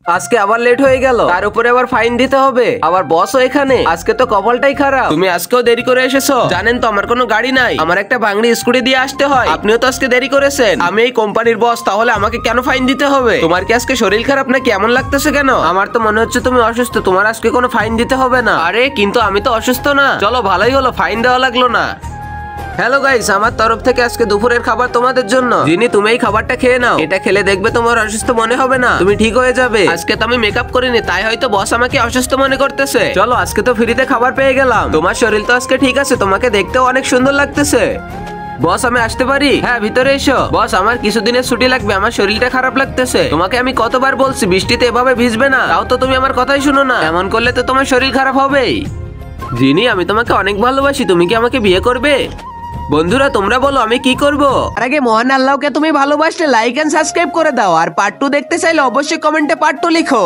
আজকে আবার লেট হয়ে গেল, তার উপরে আবার ফাইন দিতে হবে, আবার বসও এখানে। আজকে তো কপালটাই খারাপ। তুমি আজকেও দেরি করে এসেছো। জানেন তো আমার কোনো গাড়ি নাই, আমার একটা ভাঙড়ি স্কুটি দিয়ে আসতে হয়। আপনিও তো আজকে দেরি করেছেন। আমি এই কোম্পানির বস, তাহলে আমাকে কেন ফাইন দিতে হবে? তোমার কি আজকে শরীর খারাপ নাকি? এমন লাগতেছে কেন? আমার তো মনে হচ্ছে তুমি অসুস্থ, তোমার আজকে কোনো ফাইন দিতে হবে না। আরে কিন্তু আমি তো অসুস্থ না। চলো ভালোই হলো, ফাইন দেওয়া লাগলো না। হ্যালো গাইস, আমার তরফ থেকে আজকে দুপুরের খাবার তোমাদের জন্য। যিনি তুমি এই খাবারটা খেয়ে নাও, এটা খেলে দেখবে তোমার অসুস্থ মনে হবে না, তুমি ঠিক হয়ে যাবে। আজকে তো আমি মেকআপ করিনি, তাই হয়তো বস আমাকে অসুস্থ মনে করতেছে। চলো আজকে তো ফ্রিতে খাবার পেয়ে গেলাম। তোমার শরীর তো আজকে ঠিক আছে, তোমাকে দেখতেও অনেক সুন্দর লাগতেছে। বস আমি আসতে পারি? হ্যাঁ ভিতরে এসো। বস আমার কিছুদিনের ছুটি লাগবে, আমার শরীরটা খারাপ লাগতেছে। তোমাকে আমি কতবার বলছি বৃষ্টিতে এভাবে ভিজবে না, তাও তো তুমি আমার কথাই শুনো না। এমন করলে তো তোমার শরীর খারাপ হবেই। জিনি আমি তোমাকে অনেক ভালোবাসি, তুমি কি আমাকে বিয়ে করবে? বন্ধুরা তোমরা বলো আমি কি করব? আর আগে মহান আল্লাহকে তুমি ভালোবাসলে লাইক এন্ড সাবস্ক্রাইব করে দাও, আর পার্ট 2 দেখতে চাইলে অবশ্যই কমেন্টে পার্ট 2 লিখো।